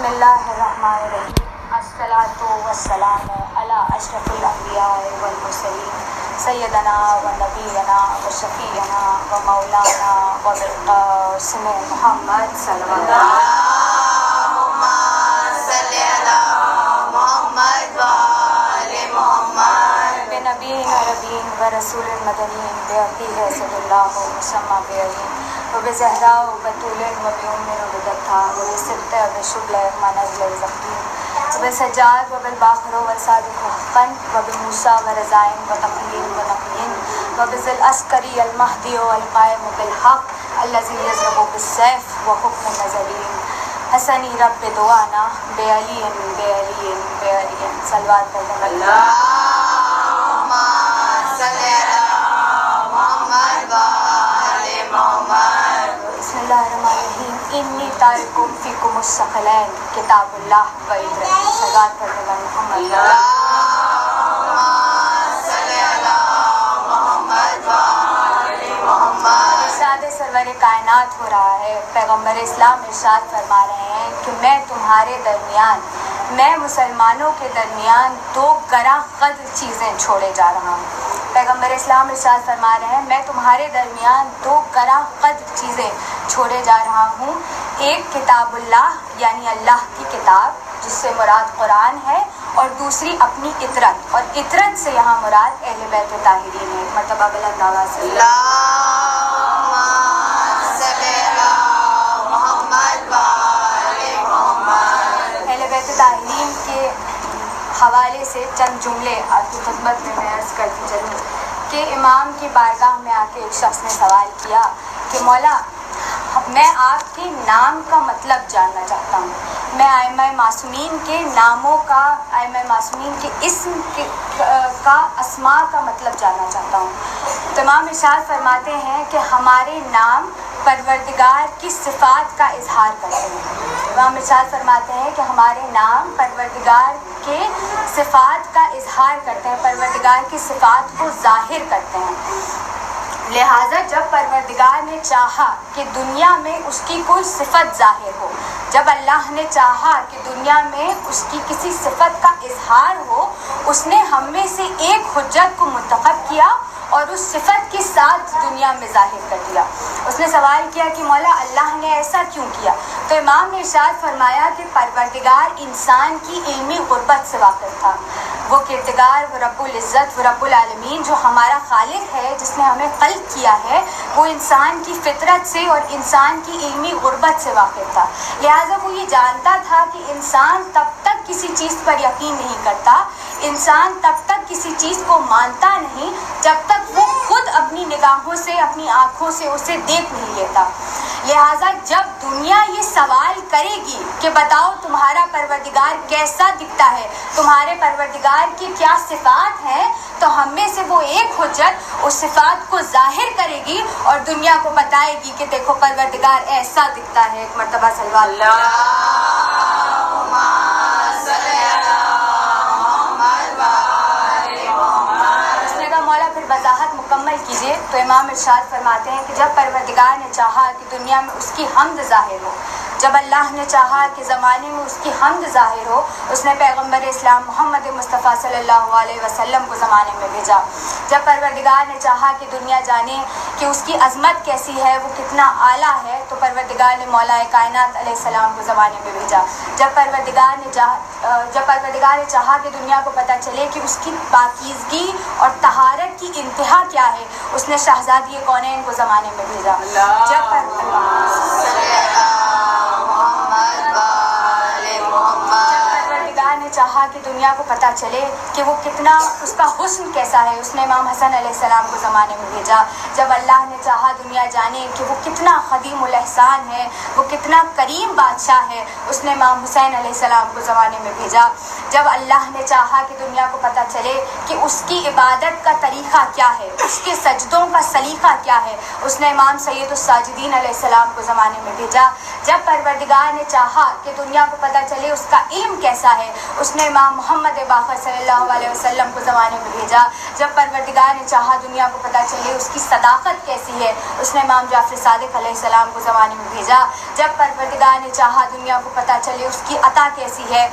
اللہ الرحمن الرحیم الصلاۃ والسلام علی اشرف الانبیاء والمرسلین سیدنا و نبینا و شفیعنا و مولانا و بالقاسم محمد صلی اللہ بنبیین ربین و رسول المدنین بعقیل صلی اللہ مسمى بعین و بزہراء و بطول و بیومن و بدتھا و بسبت و بشبل من اجل زمین و بسجاد و بالباخر و صادق حقا و بموسیٰ و رضائن و تقلیم و نقین و بذل عسکری المہدی و القائم بالحق الذی یضرب بالسیف و حکم نظرین حسنی رب دعانا بے علی بے علی بے علی صلوات کرنے اللہ بسم اللہ الرحمن الرحیم انی تارکم فیکم الثقلین کتاب اللہ و عبرت صلوات کرنے والا محمد ارشاد سرور کائنات ہو رہا ہے. پیغمبر اسلام ارشاد فرما رہے ہیں کہ میں تمہارے درمیان، میں مسلمانوں کے درمیان دو گراں قدر چیزیں چھوڑے جا رہا ہوں. پیغمبر اسلام ارشاد فرما رہے ہیں میں تمہارے درمیان دو گراں قدر چیزیں چھوڑے جا رہا ہوں. ایک کتاب اللہ یعنی اللہ کی کتاب جس سے مراد قرآن ہے، اور دوسری اپنی اطرت، اور اطرت سے یہاں مراد اہل بیت طاہرین ہے. مرتبہ بلند آواز سے اہل بیت طاہرین کے حوالے سے چند جملے آپ کی خدمت میں عرض کرتی چلوں کہ امام کی بارگاہ میں آ کے ایک شخص نے سوال کیا کہ مولا میں آپ کے نام کا مطلب جاننا چاہتا ہوں، میں ائمہ معصومین کے ناموں کا، ائمہ معصومین کے اسم کا اسماء کا مطلب جاننا چاہتا ہوں. تو امام ارشاد فرماتے ہیں کہ ہمارے نام پروردگار کی صفات کا اظہار کرتے ہیں. امام ارشاد فرماتے ہیں کہ ہمارے نام پروردگار کے صفات کا اظہار کرتے ہیں، پروردگار کی صفات کو ظاہر کرتے ہیں. لہٰذا جب پروردگار نے چاہا کہ دنیا میں اس کی کوئی صفت ظاہر ہو، جب اللہ نے چاہا کہ دنیا میں اس کی کسی صفت کا اظہار ہو، اس نے ہم میں سے ایک حجت کو منتخب کیا اور اس صفت کے ساتھ دنیا میں ظاہر کر دیا. اس نے سوال کیا کہ مولا اللہ نے ایسا کیوں کیا؟ تو امام نے ارشاد فرمایا کہ پروردگار انسان کی علمی غربت سے واقف تھا. وہ کردگار، وہ رب العزت، وہ رب العالمین جو ہمارا خالق ہے، جس نے ہمیں خلق کیا ہے، وہ انسان کی فطرت سے اور انسان کی علمی غربت سے واقف تھا. لہٰذا وہ یہ جانتا تھا کہ انسان تب تک کسی چیز پر یقین نہیں کرتا، انسان تب تک کسی چیز کو مانتا نہیں جب تک وہ خود اپنی نگاہوں سے، اپنی آنکھوں سے اسے دیکھ نہیں لیتا. لہٰذا جب دنیا یہ سوال کرے گی کہ بتاؤ تمہارا پروردگار کیسا دکھتا ہے، تمہارے پروردگار کی کیا صفات ہیں، تو ہم میں سے وہ ایک حجت اس صفات کو ظاہر کرے گی اور دنیا کو بتائے گی کہ دیکھو پروردگار ایسا دکھتا ہے. ایک مرتبہ صلی وضاحت مکمل کیجیے. تو امام ارشاد فرماتے ہیں کہ جب پروردگار نے چاہا کہ دنیا میں اس کی حمد ظاہر ہو، جب اللہ نے چاہا کہ زمانے میں اس کی حمد ظاہر ہو، اس نے پیغمبر اسلام محمد مصطفیٰ صلی اللہ علیہ وسلم کو زمانے میں بھیجا. جب پروردگار نے چاہا کہ دنیا جانے کہ اس کی عظمت کیسی ہے، وہ کتنا اعلیٰ ہے، تو پروردگار نے مولا کائنات علیہ السلام کو زمانے میں بھیجا. جب پروردگار نے چاہا کہ دنیا کو پتہ چلے کہ اس کی پاکیزگی اور طہارت کی انتہا کیا ہے، اس نے شہزادی کونین کو زمانے میں بھیجا. جب پروردگار نے چاہا کہ دنیا کو پتہ چلے کہ وہ کتنا، اس کا حسن کیسا ہے، اس نے امام حسن علیہ السلام کو زمانے میں بھیجا. جب اللہ نے چاہا دنیا جانے کہ وہ کتنا خدیم الاحسان ہے، وہ کتنا کریم بادشاہ ہے، اس نے امام حسین علیہ السلام کو زمانے میں بھیجا. جب اللہ نے چاہا کہ دنیا کو پتہ چلے کہ اس کی عبادت کا طریقہ کیا ہے، اس کے سجدوں کا سلیقہ کیا ہے، اس نے امام سید الساجدین علیہ السلام کو زمانے میں بھیجا. جب پروردگار نے چاہا کہ دنیا کو پتہ چلے اس کا علم کیسا ہے، اس نے امام محمد باقر صلی اللہ علیہ وسلم کو زمانے میں بھیجا. جب پروردگار نے چاہا دنیا کو پتہ چلے اس کی صداقت کیسی ہے, اس نے امام جعفر صادق علیہ السلام کو زمانے میں بھیجا. جب پروردگار نے چاہا دنیا کو پتہ چلے اس کی عطا کیسی ہے,